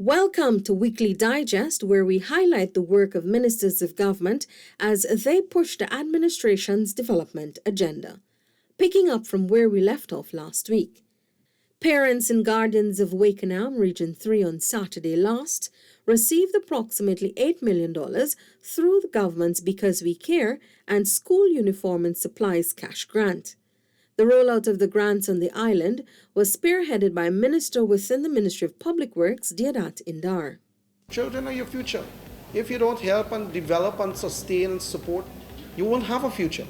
Welcome to Weekly Digest, where we highlight the work of ministers of government as they push the administration's development agenda. Picking up from where we left off last week. Parents and guardians of Wakenham Region 3 on Saturday last received approximately $8 million through the government's Because We Care and School Uniform and Supplies cash grant. The rollout of the grants on the island was spearheaded by a minister within the Ministry of Public Works, Deodat Indar. Children are your future. If you don't help and develop and sustain and support, you won't have a future.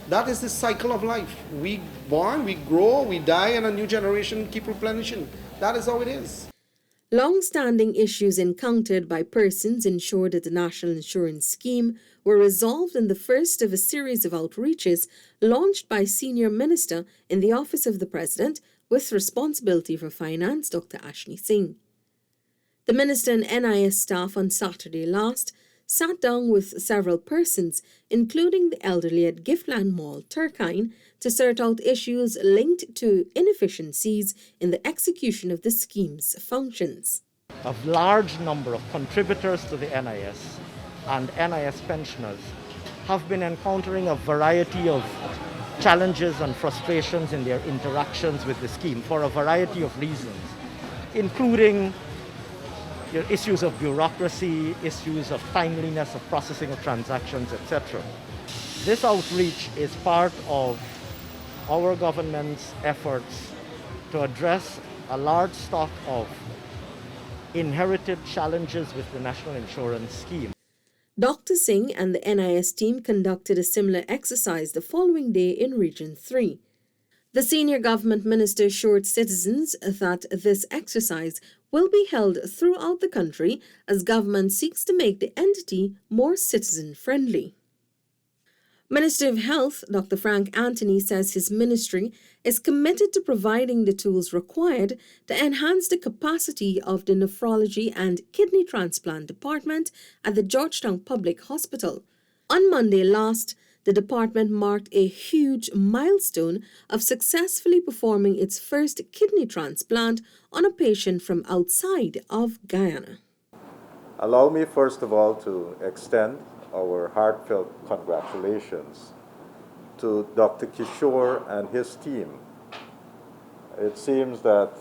That is the cycle of life. We born, we grow, we die, and a new generation keep replenishing. That is how it is. Long-standing issues encountered by persons insured at the National Insurance Scheme were resolved in the first of a series of outreaches launched by Senior Minister in the Office of the President with responsibility for finance, Dr. Ashni Singh. The Minister and NIS staff on Saturday last sat down with several persons, including the elderly at Giftland Mall, Turkine, to sort out issues linked to inefficiencies in the execution of the scheme's functions. A large number of contributors to the NIS and NIS pensioners have been encountering a variety of challenges and frustrations in their interactions with the scheme for a variety of reasons, including issues of bureaucracy, issues of timeliness of processing of transactions, etc. This outreach is part of our government's efforts to address a large stock of inherited challenges with the National Insurance Scheme. Dr. Singh and the NIS team conducted a similar exercise the following day in Region 3. The senior government minister assured citizens that this exercise will be held throughout the country as government seeks to make the entity more citizen-friendly. Minister of Health, Dr. Frank Anthony, says his ministry is committed to providing the tools required to enhance the capacity of the nephrology and kidney transplant department at the Georgetown Public Hospital. On Monday last, the department marked a huge milestone of successfully performing its first kidney transplant on a patient from outside of Guyana. Allow me first of all to extend our heartfelt congratulations to Dr. Kishore and his team. It seems that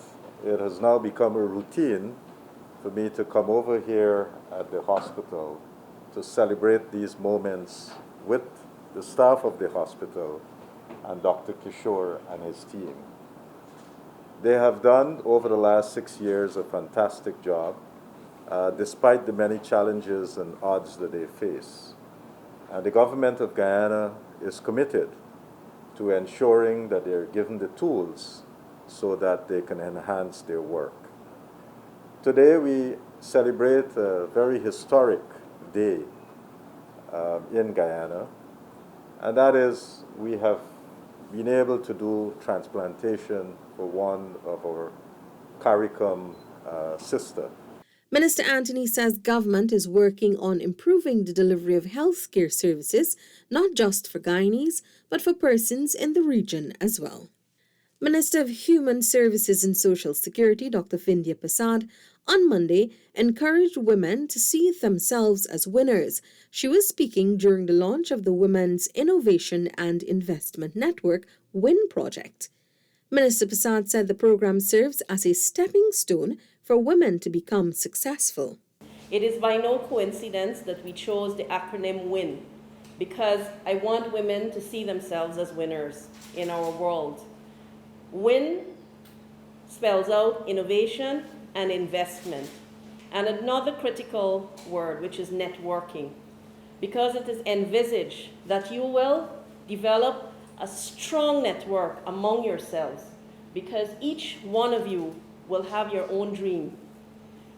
it has now become a routine for me to come over here at the hospital to celebrate these moments with the staff of the hospital and Dr. Kishore and his team. They have done over the last 6 years a fantastic job, despite the many challenges and odds that they face. And the government of Guyana is committed to ensuring that they're given the tools so that they can enhance their work. Today we celebrate a very historic day in Guyana, and that is we have been able to do transplantation for one of our CARICOM sister. Minister Anthony says government is working on improving the delivery of health care services, not just for Guyanese, but for persons in the region as well. Minister of Human Services and Social Security, Dr. VINDHYA PERSAUD, on Monday encouraged women to see themselves as winners. She was speaking during the launch of the Women's Innovation and Investment Network, WIN project. Minister PERSAUD said the program serves as a stepping stone for women to become successful. It is by no coincidence that we chose the acronym WIN, because I want women to see themselves as winners in our world. WIN spells out innovation and investment, and another critical word, which is networking, because it is envisaged that you will develop a strong network among yourselves, because each one of you will have your own dream.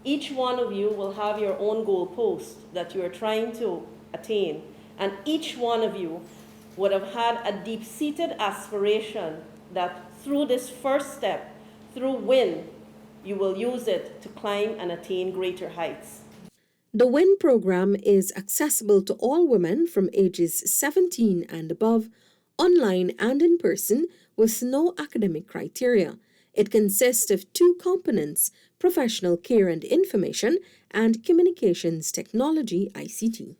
Each one of you will have your own goalpost that you are trying to attain, and each one of you would have had a deep-seated aspiration that through this first step, through WIN, you will use it to climb and attain greater heights. The WIN program is accessible to all women from ages 17 and above, online and in person, with no academic criteria. It consists of two components: professional care and information and communications technology (ICT).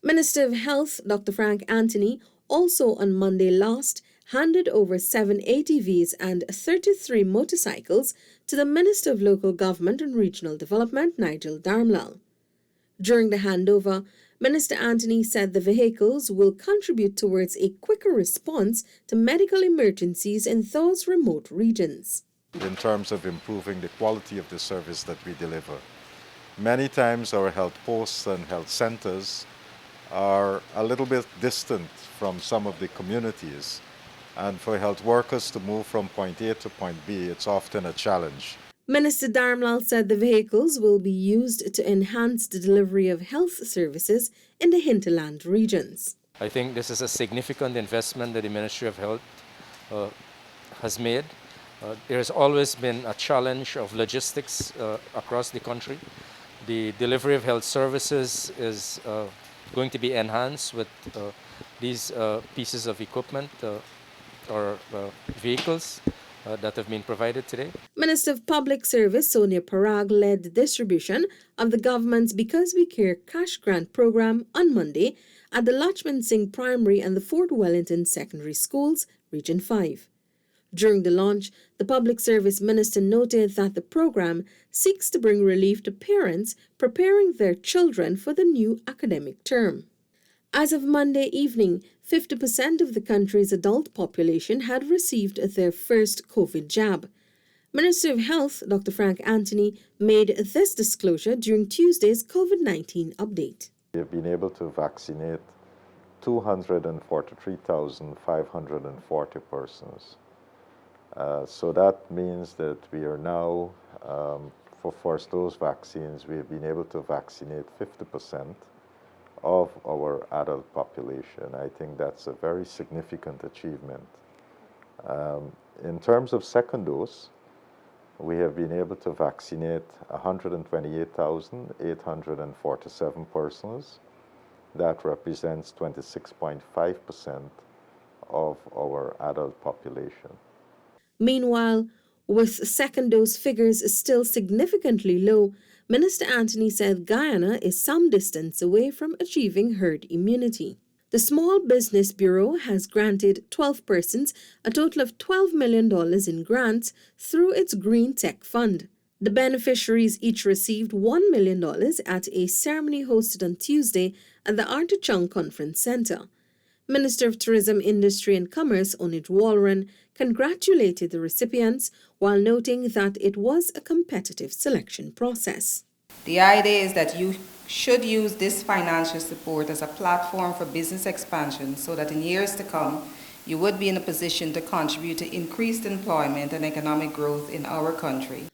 Minister of Health Dr. Frank Anthony also on Monday last handed over 7 ATVs and 33 motorcycles to the Minister of Local Government and Regional Development Nigel Darmlal. During the handover, Minister Anthony said the vehicles will contribute towards a quicker response to medical emergencies in those remote regions. In terms of improving the quality of the service that we deliver, many times our health posts and health centers are a little bit distant from some of the communities, and for health workers to move from point A to point B, it's often a challenge. Minister Darmlal said the vehicles will be used to enhance the delivery of health services in the hinterland regions. I think this is a significant investment that the Ministry of Health has made. There has always been a challenge of logistics across the country. The delivery of health services is going to be enhanced with these pieces of equipment or vehicles that have been provided today. Minister of Public Service Sonia Parag led the distribution of the government's Because We Care cash grant program on Monday at the Lachman Singh Primary and the Fort Wellington Secondary Schools, Region 5. During the launch, the Public Service Minister noted that the program seeks to bring relief to parents preparing their children for the new academic term. As of Monday evening, 50% of the country's adult population had received their first COVID jab. Minister of Health Dr. Frank Anthony made this disclosure during Tuesday's COVID-19 update. We have been able to vaccinate 243,540 persons. So that means that we are now, for first dose vaccines, we have been able to vaccinate 50% of our adult population. I think that's a very significant achievement. In terms of second dose, we have been able to vaccinate 128,847 persons. That represents 26.5% of our adult population. Meanwhile, with second dose figures still significantly low, Minister Anthony said Guyana is some distance away from achieving herd immunity. The Small Business Bureau has granted 12 persons a total of $12 million in grants through its Green Tech Fund. The beneficiaries each received $1 million at a ceremony hosted on Tuesday at the Artichung Conference Center. Minister of Tourism, Industry and Commerce, Onij Walron, congratulated the recipients while noting that it was a competitive selection process. The idea is that you should use this financial support as a platform for business expansion so that in years to come, you would be in a position to contribute to increased employment and economic growth in our country.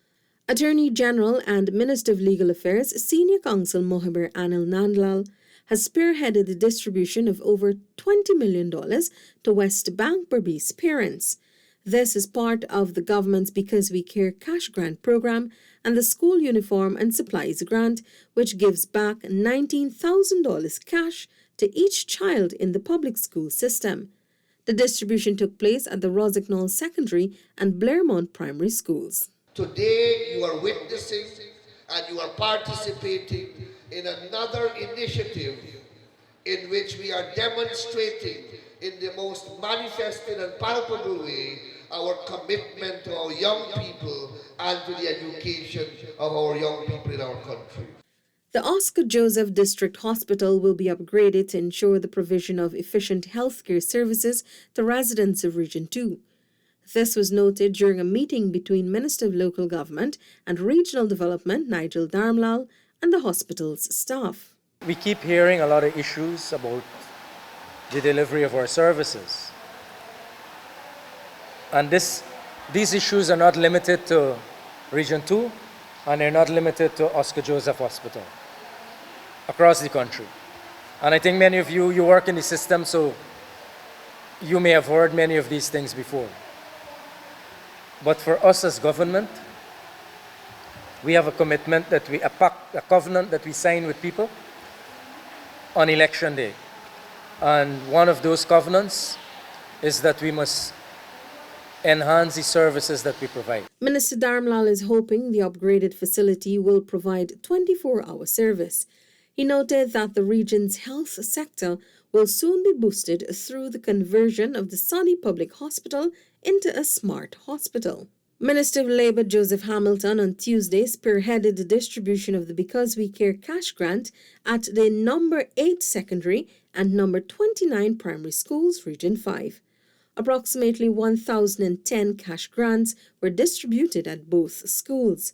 Attorney General and Minister of Legal Affairs Senior Counsel Mohibber Anil Nandlal has spearheaded the distribution of over $20 million to West Bank Berbice parents. This is part of the government's Because We Care cash grant program and the School Uniform and Supplies grant, which gives back $19,000 cash to each child in the public school system. The distribution took place at the Rosignol Secondary and Blairmont Primary Schools. Today you are witnessing and you are participating in another initiative in which we are demonstrating in the most manifested and palpable way our commitment to our young people and to the education of our young people in our country. The Oscar Joseph District Hospital will be upgraded to ensure the provision of efficient healthcare services to residents of Region 2. This was noted during a meeting between Minister of Local Government and Regional Development Nigel Darmlal and the hospital's staff. We keep hearing a lot of issues about the delivery of our services. And these issues are not limited to Region 2, and they're not limited to Oscar Joseph Hospital, across the country. And I think many of you work in the system, so you may have heard many of these things before. But for us as government, we have a commitment that a covenant that we sign with people on election day. And one of those covenants is that we must enhance the services that we provide. Minister Dharmlal is hoping the upgraded facility will provide 24-hour service. He noted that the region's health sector will soon be boosted through the conversion of the Sani Public Hospital into a smart hospital. Minister of Labour Joseph Hamilton on Tuesday spearheaded the distribution of the Because We Care cash grant at the number 8 secondary and number 29 primary schools, Region 5. Approximately 1,010 cash grants were distributed at both schools.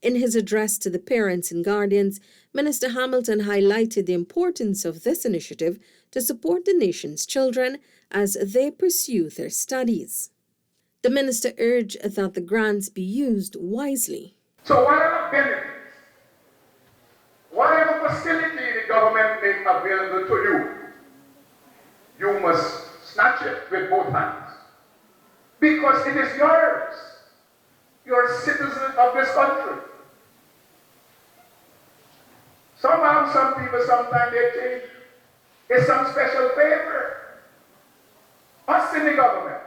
In his address to the parents and guardians, Minister Hamilton highlighted the importance of this initiative to support the nation's children as they pursue their studies. The minister urged that the grants be used wisely. So whatever benefits, whatever facility the government makes available to you, you must snatch it with both hands. Because it is yours. You're a citizen of this country. Somehow, some people, sometimes they think it's some special favor. Us in the government,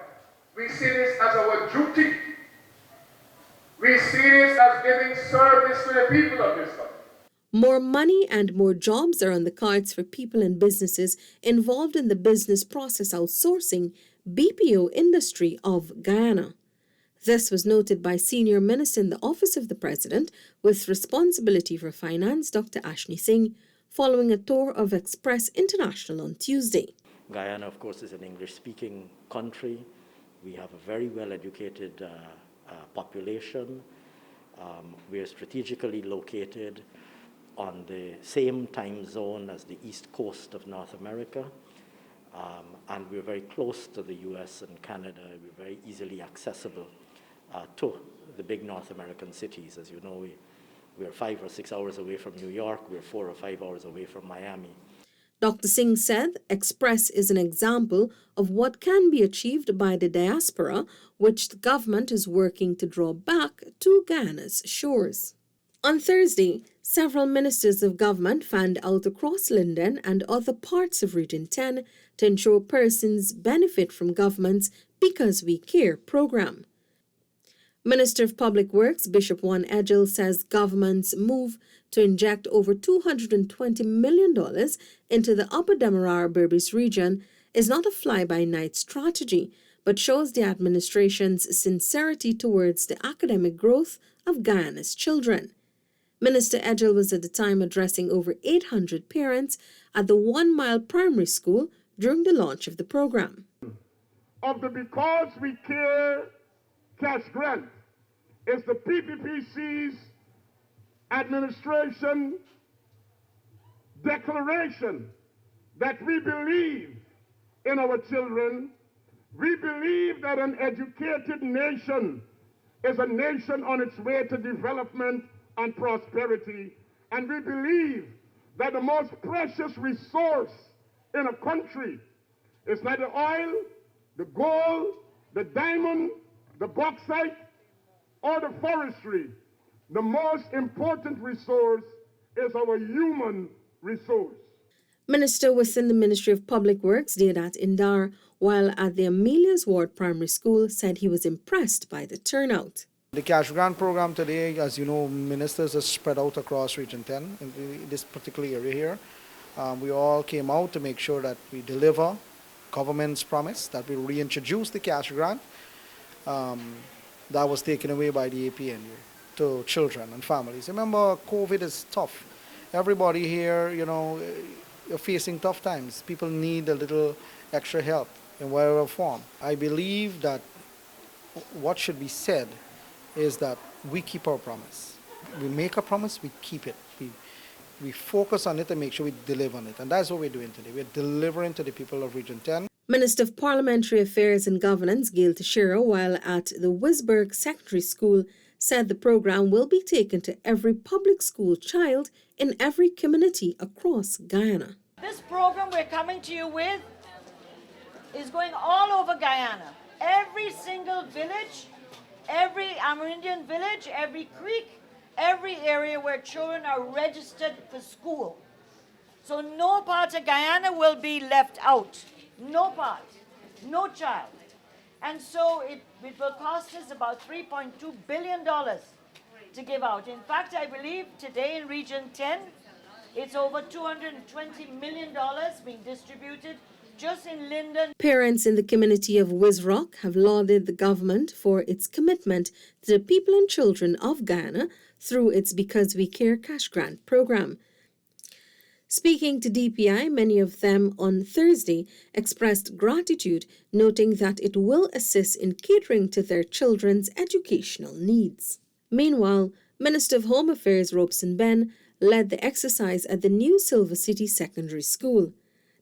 we see this as our duty. We see this as giving service to the people of this country. More money and more jobs are on the cards for people and businesses involved in the business process outsourcing BPO industry of Guyana. This was noted by Senior Minister in the Office of the President with responsibility for finance, Dr. Ashni Singh, following a tour of Express International on Tuesday. Guyana, of course, is an English-speaking country. We have a very well-educated population. We are strategically located on the same time zone as the east coast of North America. And we're very close to the US and Canada. We're very easily accessible to the big North American cities. As you know, we're 5 or 6 hours away from New York. We're 4 or 5 hours away from Miami. Dr. Singh said Express is an example of what can be achieved by the diaspora, which the government is working to draw back to Guyana's shores. On Thursday, several ministers of government fanned out across Linden and other parts of Region 10 to ensure persons benefit from government's Because We Care program. Minister of Public Works Bishop Juan Edgell says government's move to inject over $220 million into the Upper Demerara Berbice region is not a fly-by-night strategy, but shows the administration's sincerity towards the academic growth of Guyana's children. Minister Edgell was at the time addressing over 800 parents at the 1 Mile Primary School during the launch of the program. Of the Because We Care cash grant is the PPPC's administration declaration that we believe in our children. We believe that an educated nation is a nation on its way to development and prosperity. And we believe that the most precious resource in a country is not the oil, the gold, the diamond, the bauxite, or the forestry. The most important resource is our human resource. Minister within the Ministry of Public Works, Deodat Indar, while at the Amelia's Ward Primary School, said he was impressed by the turnout. The cash grant program today, as you know, ministers are spread out across Region 10 in this particular area here. We all came out to make sure that we deliver government's promise, that we reintroduce the cash grant that was taken away by the APNU to children and families. Remember, COVID is tough. Everybody here, you're facing tough times. People need a little extra help in whatever form. I believe that what should be said is that we keep our promise. We make a promise, we keep it. We focus on it and make sure we deliver on it. And that's what we're doing today. We're delivering to the people of Region 10. Minister of Parliamentary Affairs and Governance, Gail TEIXEIRA, while at the Wisberg Secondary School, said the program will be taken to every public school child in every community across Guyana. This program we're coming to you with is going all over Guyana. Every single village, every Amerindian village, every creek, every area where children are registered for school. So no part of Guyana will be left out. No part, no child. And so it will cost us about $3.2 billion to give out. In fact, I believe today in Region 10, it's over $220 million being distributed just in Linden. Parents in the community of Wizrock have lauded the government for its commitment to the people and children of Guyana through its Because We Care cash grant program. Speaking to DPI, many of them on Thursday expressed gratitude, noting that it will assist in catering to their children's educational needs. Meanwhile, Minister of Home Affairs Robeson Ben led the exercise at the new Silver City Secondary School.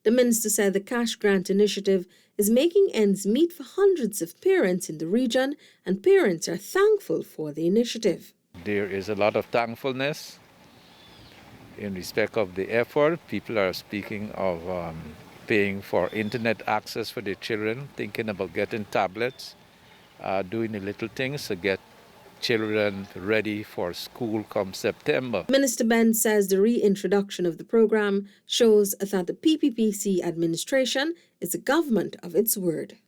The minister said the cash grant initiative is making ends meet for hundreds of parents in the region, and parents are thankful for the initiative. There is a lot of thankfulness in respect of the effort. People are speaking of paying for internet access for their children, thinking about getting tablets, doing the little things to get children ready for school come September. Minister Ben says the reintroduction of the program shows that the PPPC administration is a government of its word.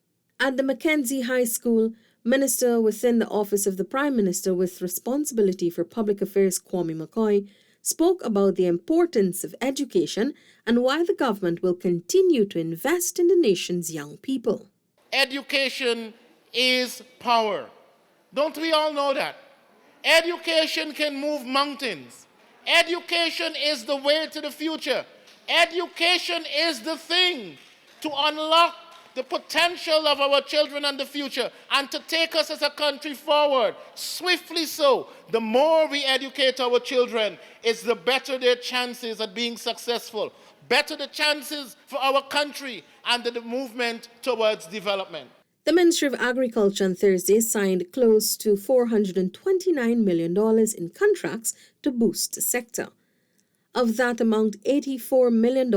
At the Mackenzie High School, Minister within the Office of the Prime Minister with responsibility for public affairs Kwame McCoy spoke about the importance of education and why the government will continue to invest in the nation's young people. Education is power. Don't we all know that? Education can move mountains. Education is the way to the future. Education is the thing to unlock the potential of our children and the future, and to take us as a country forward, swiftly so. The more we educate our children, it's the better their chances at being successful, better the chances for our country and the movement towards development. The Ministry of Agriculture on Thursday signed close to $429 million in contracts to boost the sector. Of that amount, $84 million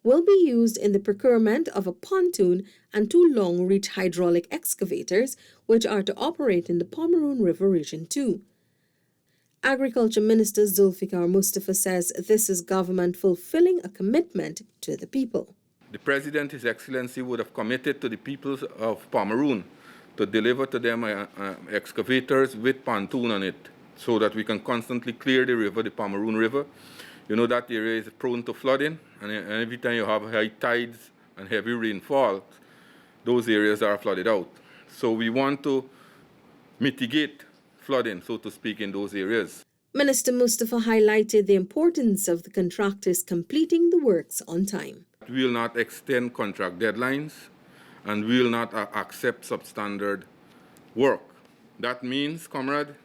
will be used in the procurement of a pontoon and 2 long-reach hydraulic excavators, which are to operate in the Pomeroon River Region 2. Agriculture Minister ZULFIKAR Mustafa says this is government fulfilling a commitment to the people. The President, His Excellency, would have committed to the people of Pomeroon to deliver to them excavators with pontoon on it so that we can constantly clear the river, the Pomeroon River. You know that area is prone to flooding, and every time you have high tides and heavy rainfall, those areas are flooded out. So we want to mitigate flooding, so to speak, in those areas. Minister Mustafa highlighted the importance of the contractors completing the works on time. We will not extend contract deadlines, and we will not accept substandard work. That means, comrade,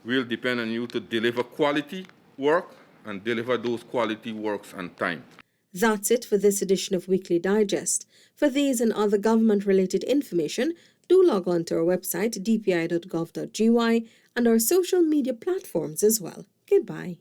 we'll depend on you to deliver quality work and deliver those quality works on time. That's it for this edition of Weekly Digest. For these and other government-related information, do log on to our website, dpi.gov.gy, and our social media platforms as well. Goodbye.